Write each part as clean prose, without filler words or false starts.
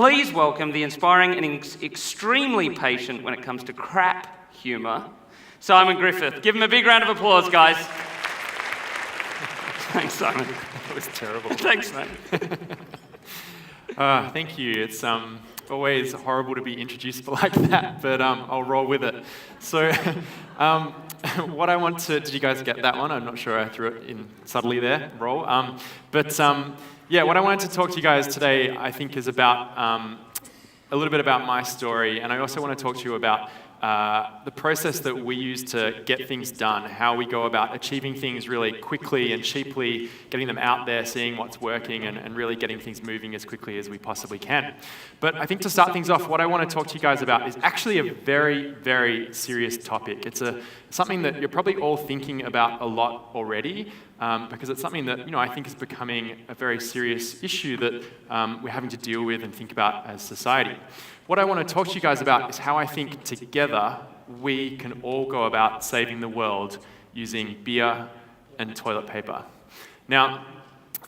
Please welcome the inspiring and extremely patient when it comes to crap humour, Simon Griffiths. Give him a big round of applause, guys. Thanks, Simon. That was terrible. Thanks, mate. Thank you. It's always horrible to be introduced like that, but I'll roll with it. So what I want to... Did you guys get that one? I'm not sure I threw it in subtly there. Roll. Yeah, what I wanted to talk to you guys today, I think, is about a little bit about my story, and I also want to talk to you about the process that we use to get things done, how we go about achieving things really quickly and cheaply, getting them out there, seeing what's working, and really getting things moving as quickly as we possibly can. But I think to start things off, what I want to talk to you guys about is actually a very, very serious topic. It's something that you're probably all thinking about a lot already, because it's something that I think is becoming a very serious issue that we're having to deal with and think about as society. What I want to talk to you guys about is how I think together we can all go about saving the world using beer and toilet paper. Now,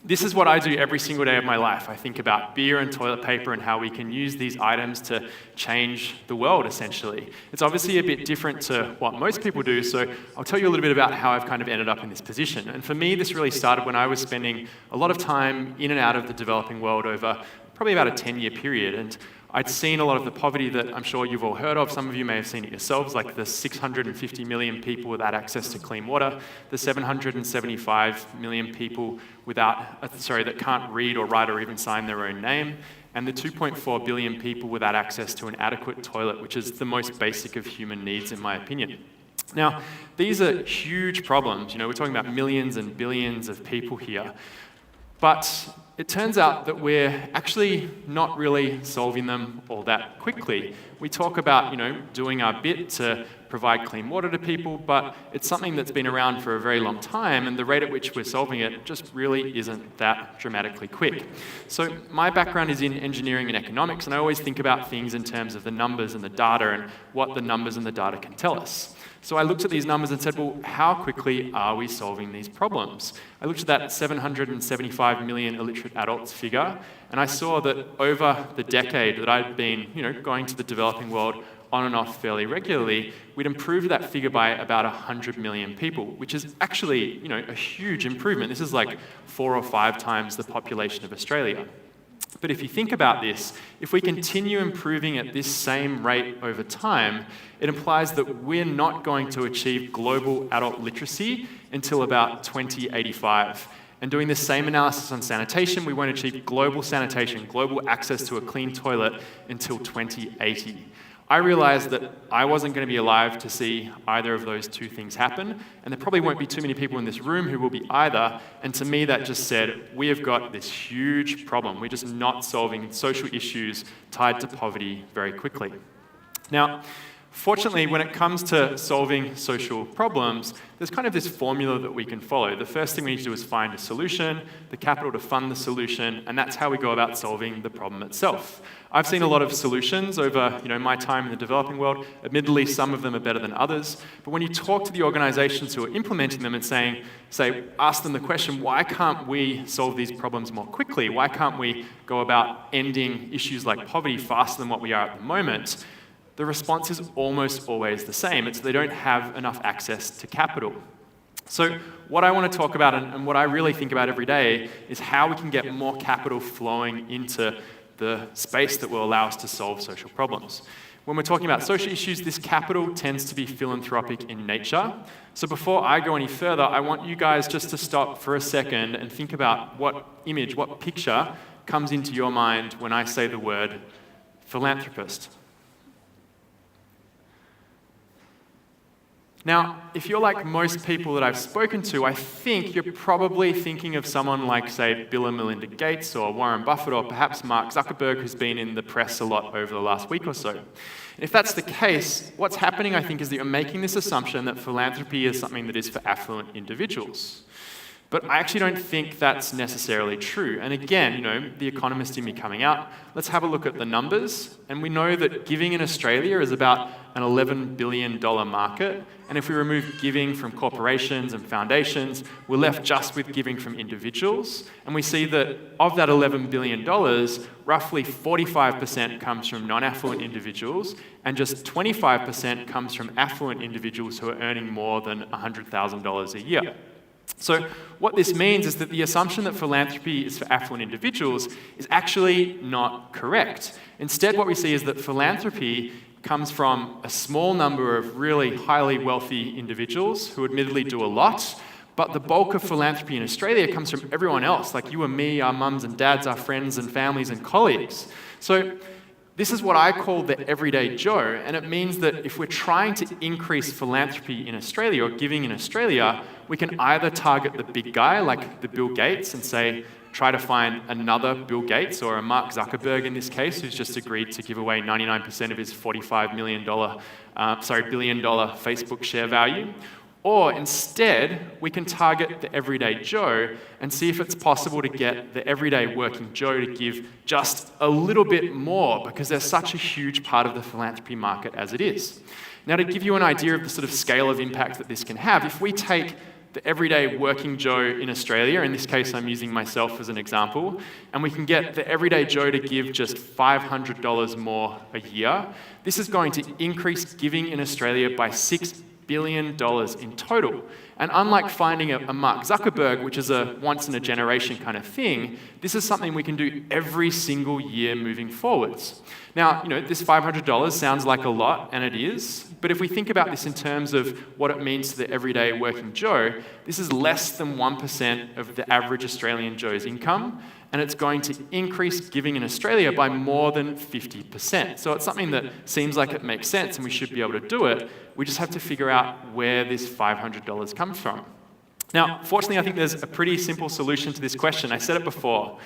this is what I do every single day of my life. I think about beer and toilet paper and how we can use these items to change the world, essentially. It's obviously a bit different to what most people do, so I'll tell you a little bit about how I've kind of ended up in this position. And for me, this really started when I was spending a lot of time in and out of the developing world over probably about a 10-year period. And I'd seen a lot of the poverty that I'm sure you've all heard of. Some of you may have seen it yourselves, like the 650 million people without access to clean water, the 775 million people that can't read or write or even sign their own name, and the 2.4 billion people without access to an adequate toilet, which is the most basic of human needs, in my opinion. Now, these are huge problems. We're talking about millions and billions of people here. But it turns out that we're actually not really solving them all that quickly. We talk about, doing our bit to provide clean water to people, but it's something that's been around for a very long time, and the rate at which we're solving it just really isn't that dramatically quick. So my background is in engineering and economics, and I always think about things in terms of the numbers and the data and what the numbers and the data can tell us. So I looked at these numbers and said, well, how quickly are we solving these problems? I looked at that 775 million illiterate adults figure, and I saw that over the decade that I'd been, going to the developing world on and off fairly regularly, we'd improved that figure by about 100 million people, which is actually, a huge improvement. This is like 4 or 5 times the population of Australia. But if you think about this, if we continue improving at this same rate over time, it implies that we're not going to achieve global adult literacy until about 2085. And doing the same analysis on sanitation, we won't achieve global sanitation, global access to a clean toilet until 2080. I realized that I wasn't going to be alive to see either of those two things happen, and there probably won't be too many people in this room who will be either, and to me that just said, we have got this huge problem. We're just not solving social issues tied to poverty very quickly. Now, fortunately, when it comes to solving social problems, there's kind of this formula that we can follow. The first thing we need to do is find a solution, the capital to fund the solution, and that's how we go about solving the problem itself. I've seen a lot of solutions over my time in the developing world. Admittedly, some of them are better than others. But when you talk to the organizations who are implementing them and ask them the question, why can't we solve these problems more quickly? Why can't we go about ending issues like poverty faster than what we are at the moment? The response is almost always the same. It's they don't have enough access to capital. So what I want to talk about and what I really think about every day is how we can get more capital flowing into the space that will allow us to solve social problems. When we're talking about social issues, this capital tends to be philanthropic in nature. So before I go any further, I want you guys just to stop for a second and think about what image, what picture comes into your mind when I say the word philanthropist. Now, if you're like most people that I've spoken to, I think you're probably thinking of someone like, say, Bill and Melinda Gates or Warren Buffett or perhaps Mark Zuckerberg, who's been in the press a lot over the last week or so. And if that's the case, what's happening, I think, is that you're making this assumption that philanthropy is something that is for affluent individuals. But I actually don't think that's necessarily true. And again, the economist in me coming out, let's have a look at the numbers. And we know that giving in Australia is about an $11 billion market. And if we remove giving from corporations and foundations, we're left just with giving from individuals. And we see that of that $11 billion, roughly 45% comes from non-affluent individuals, and just 25% comes from affluent individuals who are earning more than $100,000 a year. So what this means is that the assumption that philanthropy is for affluent individuals is actually not correct. Instead, what we see is that philanthropy comes from a small number of really highly wealthy individuals who admittedly do a lot, but the bulk of philanthropy in Australia comes from everyone else, like you and me, our mums and dads, our friends and families and colleagues. So this is what I call the everyday Joe, and it means that if we're trying to increase philanthropy in Australia or giving in Australia, we can either target the big guy, like the Bill Gates, and say, try to find another Bill Gates or a Mark Zuckerberg in this case, who's just agreed to give away 99% of his $45 billion Facebook share value. Or instead, we can target the everyday Joe and see if it's possible to get the everyday working Joe to give just a little bit more, because they're such a huge part of the philanthropy market as it is. Now, to give you an idea of the sort of scale of impact that this can have, if we take the everyday working Joe in Australia, in this case I'm using myself as an example, and we can get the everyday Joe to give just $500 more a year, this is going to increase giving in Australia by $6 billion in total. And unlike finding a Mark Zuckerberg, which is a once-in-a-generation kind of thing, this is something we can do every single year moving forwards. Now, this $500 sounds like a lot, and it is, but if we think about this in terms of what it means to the everyday working Joe, this is less than 1% of the average Australian Joe's income, and it's going to increase giving in Australia by more than 50%. So it's something that seems like it makes sense and we should be able to do it. We just have to figure out where this $500 comes from. Now, fortunately, I think there's a pretty simple solution to this question. I said it before.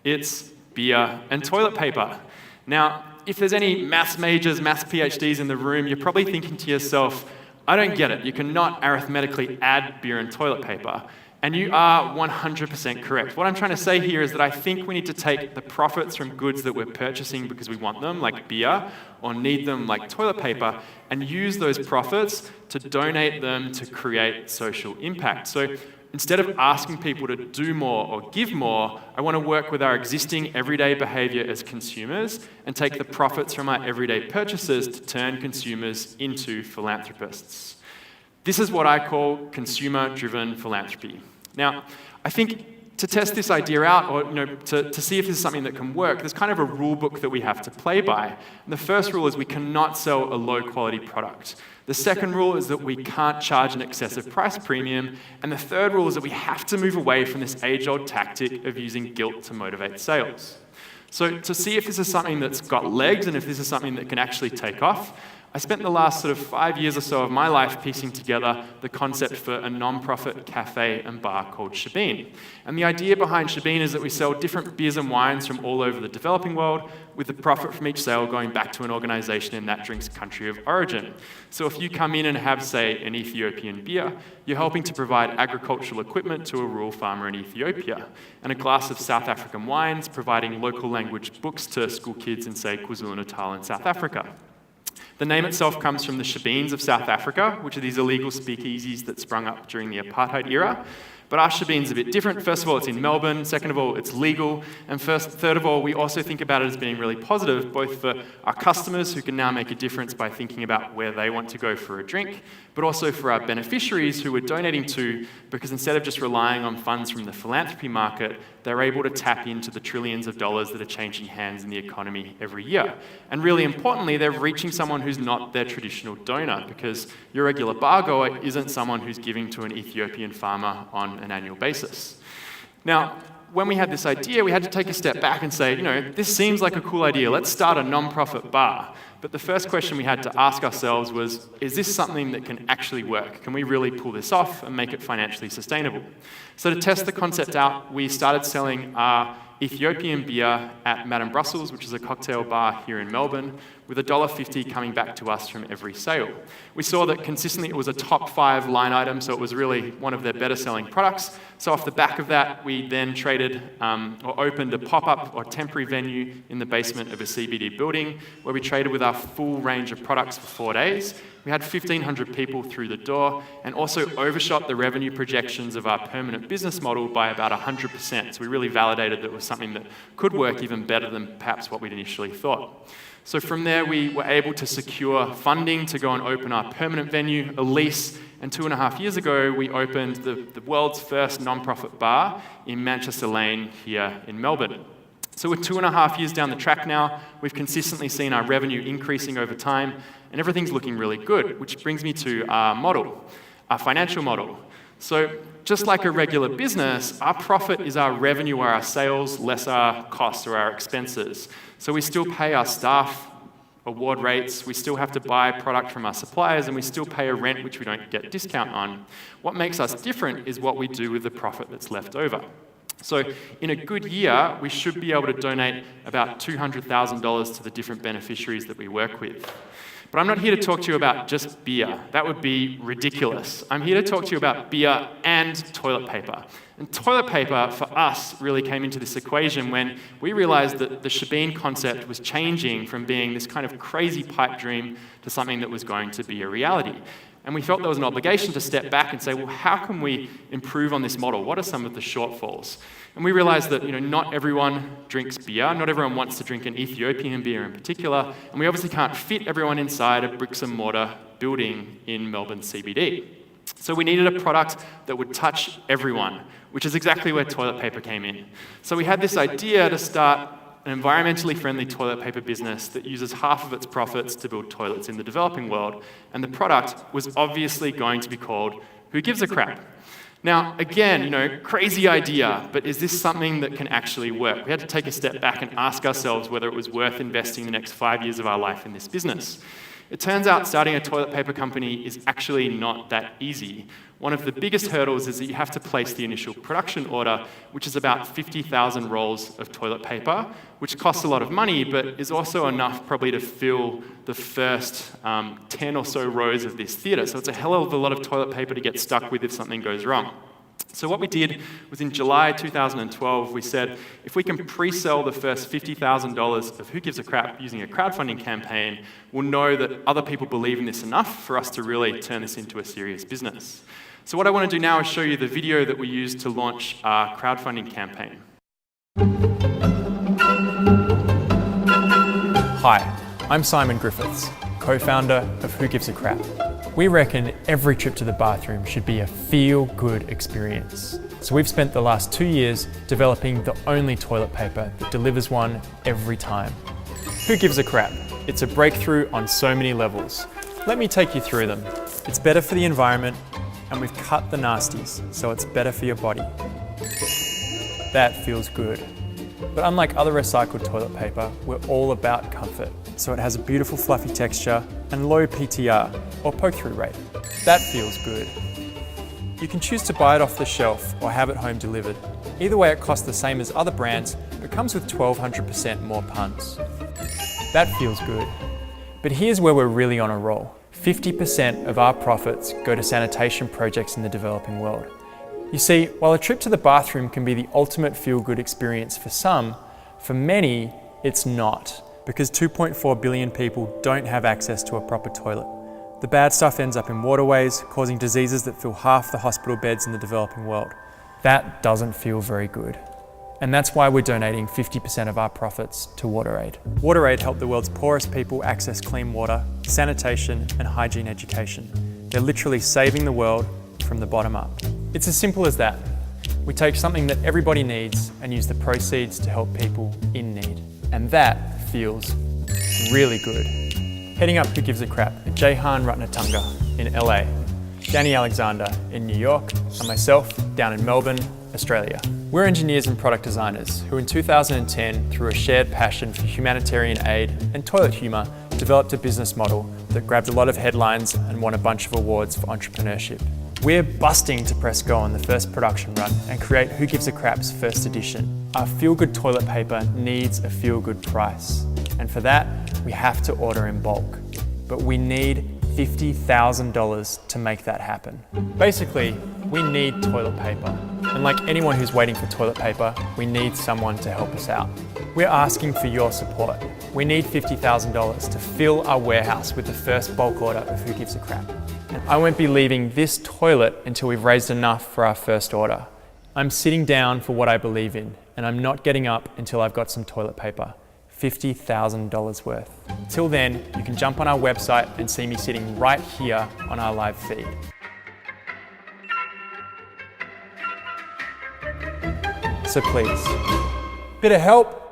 It's beer and toilet paper. Now, if there's any maths majors, maths PhDs in the room, you're probably thinking to yourself, I don't get it. You cannot arithmetically add beer and toilet paper. And you are 100% correct. What I'm trying to say here is that I think we need to take the profits from goods that we're purchasing because we want them, like beer, or need them, like toilet paper, and use those profits to donate them to create social impact. So instead of asking people to do more or give more, I want to work with our existing everyday behavior as consumers and take the profits from our everyday purchases to turn consumers into philanthropists. This is what I call consumer-driven philanthropy. Now, I think to test this idea out, or to see if this is something that can work, there's kind of a rule book that we have to play by. And the first rule is we cannot sell a low-quality product. The second rule is that we can't charge an excessive price premium. And the third rule is that we have to move away from this age-old tactic of using guilt to motivate sales. So to see if this is something that's got legs and if this is something that can actually take off, I spent the last sort of 5 years or so of my life piecing together the concept for a non-profit cafe and bar called Shebeen. And the idea behind Shebeen is that we sell different beers and wines from all over the developing world, with the profit from each sale going back to an organization in that drink's country of origin. So if you come in and have, say, an Ethiopian beer, you're helping to provide agricultural equipment to a rural farmer in Ethiopia, and a glass of South African wines, providing local language books to school kids in, say, KwaZulu-Natal in South Africa. The name itself comes from the Shebeens of South Africa, which are these illegal speakeasies that sprung up during the apartheid era. But our Shebeen's a bit different. First of all, it's in Melbourne. Second of all, it's legal. And third of all, we also think about it as being really positive, both for our customers, who can now make a difference by thinking about where they want to go for a drink, but also for our beneficiaries who we're donating to, because instead of just relying on funds from the philanthropy market, they're able to tap into the trillions of dollars that are changing hands in the economy every year. And really importantly, they're reaching someone who's not their traditional donor, because your regular bar goer isn't someone who's giving to an Ethiopian farmer on an annual basis. Now, when we had this idea, we had to take a step back and say, this seems like a cool idea. Let's start a non-profit bar. But the first question we had to ask ourselves was, is this something that can actually work? Can we really pull this off and make it financially sustainable? So to test the concept out, we started selling our Ethiopian beer at Madame Brussels, which is a cocktail bar here in Melbourne. with $1.50 coming back to us from every sale. We saw that consistently it was a top 5 line item, so it was really one of their better selling products. So off the back of that, we then traded or opened a pop-up or temporary venue in the basement of a CBD building where we traded with our full range of products for 4 days. We had 1,500 people through the door and also overshot the revenue projections of our permanent business model by about 100%. So we really validated that it was something that could work even better than perhaps what we'd initially thought. So from there, we were able to secure funding to go and open our permanent venue, a lease, and 2.5 years ago, we opened the world's first non-profit bar in Manchester Lane here in Melbourne. So we're 2.5 years down the track now. We've consistently seen our revenue increasing over time, and everything's looking really good, which brings me to our model, our financial model. So just like a regular business, our profit is our revenue or our sales less our costs or our expenses. So we still pay our staff award rates, we still have to buy product from our suppliers, and we still pay a rent which we don't get a discount on. What makes us different is what we do with the profit that's left over. So in a good year, we should be able to donate about $200,000 to the different beneficiaries that we work with. But I'm not here to talk to you about just beer. That would be ridiculous. I'm here to talk to you about beer and toilet paper. And toilet paper, for us, really came into this equation when we realized that the shebeen concept was changing from being this kind of crazy pipe dream to something that was going to be a reality. And we felt there was an obligation to step back and say, well, how can we improve on this model? What are some of the shortfalls? And we realized that not everyone drinks beer. Not everyone wants to drink an Ethiopian beer in particular. And we obviously can't fit everyone inside a bricks and mortar building in Melbourne CBD. So we needed a product that would touch everyone, which is exactly where toilet paper came in. So we had this idea to start an environmentally friendly toilet paper business that uses half of its profits to build toilets in the developing world. And the product was obviously going to be called Who Gives a Crap? Now, again, crazy idea, but is this something that can actually work? We had to take a step back and ask ourselves whether it was worth investing the next 5 years of our life in this business. It turns out starting a toilet paper company is actually not that easy. One of the biggest hurdles is that you have to place the initial production order, which is about 50,000 rolls of toilet paper, which costs a lot of money, but is also enough probably to fill the first 10 or so rows of this theatre. So it's a hell of a lot of toilet paper to get stuck with if something goes wrong. So what we did was in July 2012, we said, if we can pre-sell the first $50,000 of Who Gives a Crap using a crowdfunding campaign, we'll know that other people believe in this enough for us to really turn this into a serious business. So what I want to do now is show you the video that we used to launch our crowdfunding campaign. Hi, I'm Simon Griffiths, co-founder of Who Gives a Crap. We reckon every trip to the bathroom should be a feel-good experience. So we've spent the last 2 years developing the only toilet paper that delivers one every time. Who Gives a Crap? It's a breakthrough on so many levels. Let me take you through them. It's better for the environment, and we've cut the nasties, so it's better for your body. That feels good. But unlike other recycled toilet paper, we're all about comfort. So it has a beautiful fluffy texture and low PTR, or poke-through rate. That feels good. You can choose to buy it off the shelf or have it home delivered. Either way, it costs the same as other brands, but comes with 1,200% more puns. That feels good. But here's where we're really on a roll. 50% of our profits go to sanitation projects in the developing world. You see, while a trip to the bathroom can be the ultimate feel-good experience for some, for many, it's not. Because 2.4 billion people don't have access to a proper toilet. The bad stuff ends up in waterways, causing diseases that fill half the hospital beds in the developing world. That doesn't feel very good. And that's why we're donating 50% of our profits to WaterAid. WaterAid help the world's poorest people access clean water, sanitation, and hygiene education. They're literally saving the world from the bottom up. It's as simple as that. We take something that everybody needs and use the proceeds to help people in need. And that feels really good. Heading up Who Gives a Crap are Jehan Ratnatunga in LA, Danny Alexander in New York, and myself down in Melbourne, Australia. We're engineers and product designers who in 2010, through a shared passion for humanitarian aid and toilet humour, developed a business model that grabbed a lot of headlines and won a bunch of awards for entrepreneurship. We're busting to press go on the first production run and create Who Gives a Crap's first edition. Our feel-good toilet paper needs a feel-good price. And for that, we have to order in bulk. But we need $50,000 to make that happen. Basically, we need toilet paper. And like anyone who's waiting for toilet paper, we need someone to help us out. We're asking for your support. We need $50,000 to fill our warehouse with the first bulk order of Who Gives a Crap. And I won't be leaving this toilet until we've raised enough for our first order. I'm sitting down for what I believe in, and I'm not getting up until I've got some toilet paper. $50,000 worth. Till then, you can jump on our website and see me sitting right here on our live feed. So please, bit of help.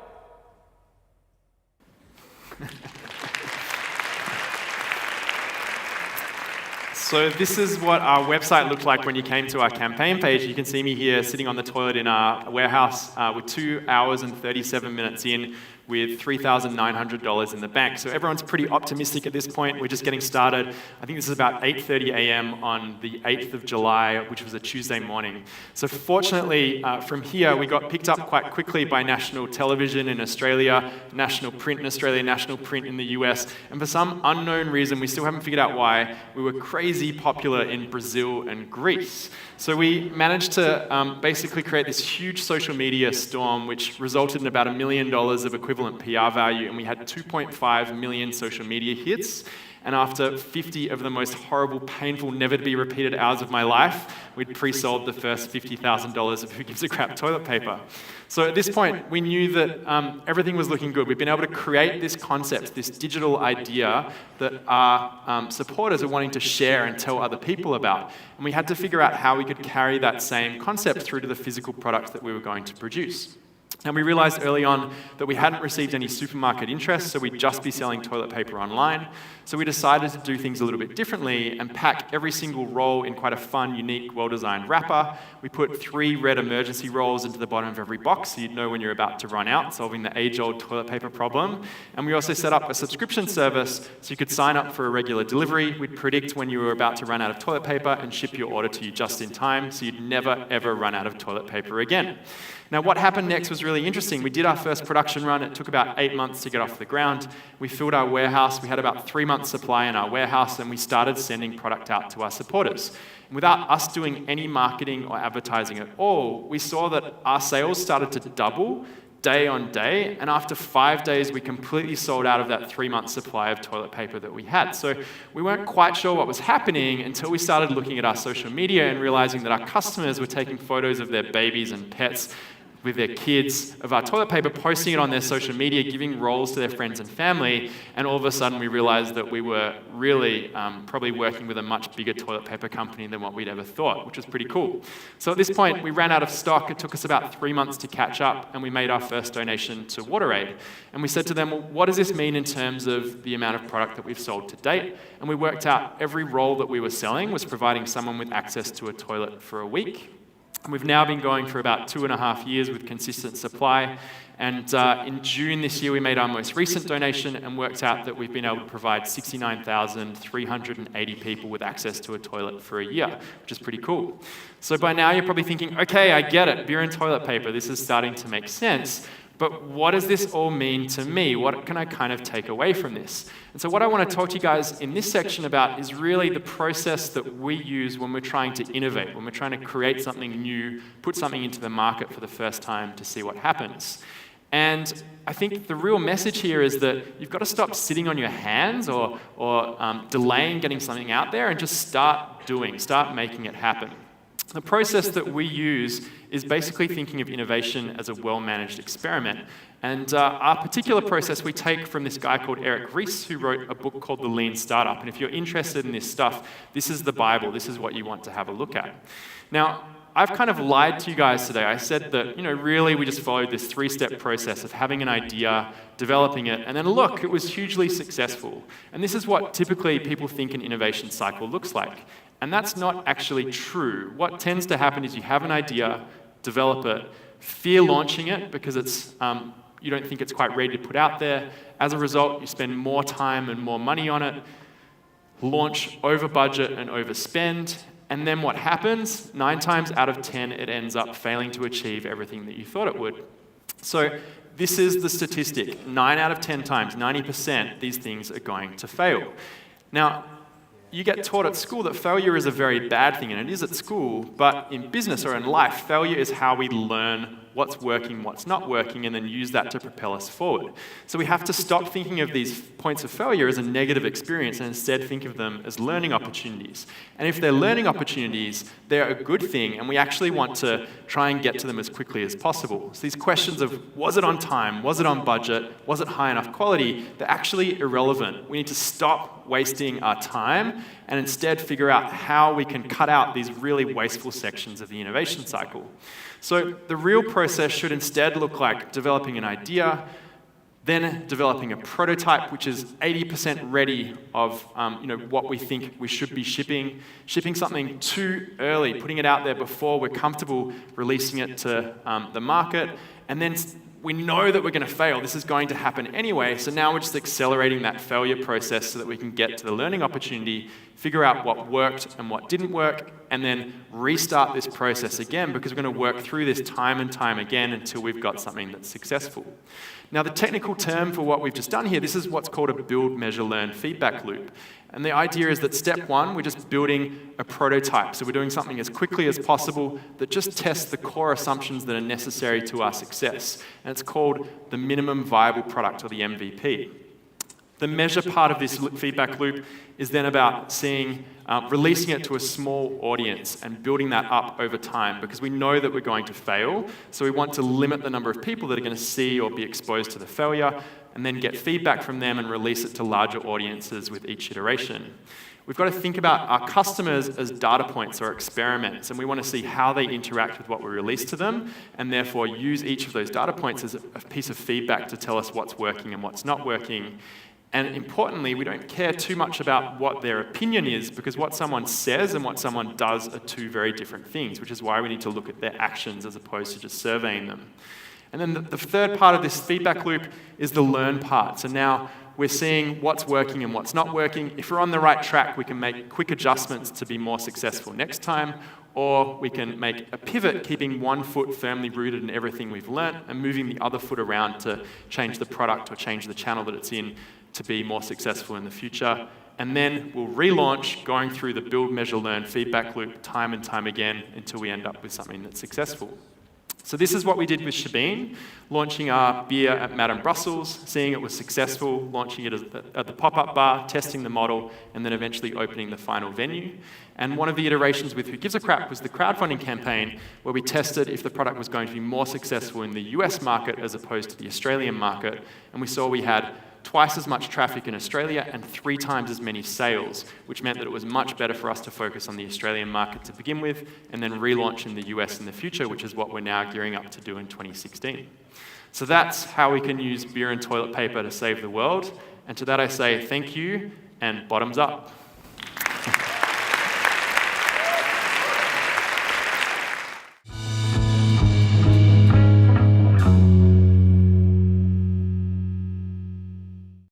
So this is what our website looked like when you came to our campaign page. You can see me here sitting on the toilet in our warehouse with 2 hours and 37 minutes in, with $3,900 in the bank. So everyone's pretty optimistic at this point. We're just getting started. I think this is about 8:30 a.m. on the 8th of July, which was a Tuesday morning. So fortunately, from here, we got picked up quite quickly by national television in Australia, national print in Australia, national print in the US, and for some unknown reason, we still haven't figured out why, we were crazy popular in Brazil and Greece. So we managed to basically create this huge social media storm, which resulted in about $1 million of equivalent PR value, and we had 2.5 million social media hits. And after 50 of the most horrible, painful, never-to-be-repeated hours of my life, we'd pre-sold the first $50,000 of Who Gives a Crap toilet paper. So at this point, we knew that everything was looking good. We've been able to create this concept, this digital idea that our supporters are wanting to share and tell other people about. And we had to figure out how we could carry that same concept through to the physical product that we were going to produce. And we realized early on that we hadn't received any supermarket interest, so we'd just be selling toilet paper online. So we decided to do things a little bit differently and pack every single roll in quite a fun, unique, well-designed wrapper. We put 3 red emergency rolls into the bottom of every box so you'd know when you're about to run out, solving the age-old toilet paper problem. And we also set up a subscription service so you could sign up for a regular delivery. We'd predict when you were about to run out of toilet paper and ship your order to you just in time, so you'd never, ever run out of toilet paper again. Now, what happened next was really interesting. We did our first production run. It took about 8 months to get off the ground. We filled our warehouse. We had about 3 months supply in our warehouse, and we started sending product out to our supporters. And without us doing any marketing or advertising at all, we saw that our sales started to double day on day, and after 5 days, we completely sold out of that 3-month supply of toilet paper that we had. So we weren't quite sure what was happening until we started looking at our social media and realizing that our customers were taking photos of their babies and pets with their kids of our toilet paper, posting it on their social media, giving rolls to their friends and family, and all of a sudden we realized that we were really probably working with a much bigger toilet paper company than what we'd ever thought, which was pretty cool. So at this point, we ran out of stock. It took us about 3 months to catch up, and we made our first donation to WaterAid. And we said to them, well, what does this mean in terms of the amount of product that we've sold to date? And we worked out every roll that we were selling was providing someone with access to a toilet for a week. And we've now been going for about 2.5 years with consistent supply. And in June this year, we made our most recent donation and worked out that we've been able to provide 69,380 people with access to a toilet for a year, which is pretty cool. So by now, you're probably thinking, okay, I get it, beer and toilet paper, this is starting to make sense. But what does this all mean to me? What can I kind of take away from this? And so what I want to talk to you guys in this section about is really the process that we use when we're trying to innovate, when we're trying to create something new, put something into the market for the first time to see what happens. And I think the real message here is that you've got to stop sitting on your hands or delaying getting something out there and just start making it happen. The process that we use is basically thinking of innovation as a well-managed experiment. And our particular process we take from this guy called Eric Ries, who wrote a book called The Lean Startup. And if you're interested in this stuff, this is the Bible. This is what you want to have a look at. Now, I've kind of lied to you guys today. I said that, really we just followed this 3-step process of having an idea, developing it, and then look, it was hugely successful. And this is what typically people think an innovation cycle looks like. And that's not actually true. What tends to happen is you have an idea, develop it, fear launching it because it's you don't think it's quite ready to put out there. As a result, you spend more time and more money on it, launch over budget and overspend, and then what happens? 9 times out of 10, it ends up failing to achieve everything that you thought it would. So this is the statistic. 9 out of 10 times, 90%, these things are going to fail. Now, you get taught at school that failure is a very bad thing, and it is at school, but in business or in life, failure is how we learn what's working, what's not working, and then use that to propel us forward. So we have to stop thinking of these points of failure as a negative experience and instead think of them as learning opportunities. And if they're learning opportunities, they're a good thing, and we actually want to try and get to them as quickly as possible. So these questions of, was it on time, was it on budget, was it high enough quality, they're actually irrelevant. We need to stop wasting our time and instead figure out how we can cut out these really wasteful sections of the innovation cycle. So the real process should instead look like developing an idea, then developing a prototype, which is 80% ready of what we think we should be shipping something too early, putting it out there before we're comfortable releasing it to the market, and then we know that we're going to fail. This is going to happen anyway, so now we're just accelerating that failure process so that we can get to the learning opportunity, figure out what worked and what didn't work, and then restart this process again, because we're going to work through this time and time again until we've got something that's successful. Now, the technical term for what we've just done here, this is what's called a build, measure, learn feedback loop. And the idea is that step one, we're just building a prototype. So we're doing something as quickly as possible that just tests the core assumptions that are necessary to our success. And it's called the minimum viable product, or the MVP. The measure part of this feedback loop is then about releasing it to a small audience and building that up over time, because we know that we're going to fail. So we want to limit the number of people that are going to see or be exposed to the failure, and then get feedback from them and release it to larger audiences with each iteration. We've got to think about our customers as data points or experiments, and we want to see how they interact with what we release to them, and therefore use each of those data points as a piece of feedback to tell us what's working and what's not working. And importantly, we don't care too much about what their opinion is, because what someone says and what someone does are two very different things, which is why we need to look at their actions as opposed to just surveying them. And then the third part of this feedback loop is the learn part. So now we're seeing what's working and what's not working. If we're on the right track, we can make quick adjustments to be more successful next time, or we can make a pivot, keeping one foot firmly rooted in everything we've learnt and moving the other foot around to change the product or change the channel that it's in to be more successful in the future. And then we'll relaunch, going through the build, measure, learn feedback loop time and time again until we end up with something that's successful. So this is what we did with Shebeen, launching our beer at Madame Brussels, seeing it was successful, launching it at the pop-up bar, testing the model, and then eventually opening the final venue. And one of the iterations with Who Gives a Crap was the crowdfunding campaign, where we tested if the product was going to be more successful in the US market as opposed to the Australian market. And we saw we had twice as much traffic in Australia and 3 times as many sales, which meant that it was much better for us to focus on the Australian market to begin with, and then relaunch in the US in the future, which is what we're now gearing up to do in 2016. So that's how we can use beer and toilet paper to save the world. And to that I say thank you and bottoms up.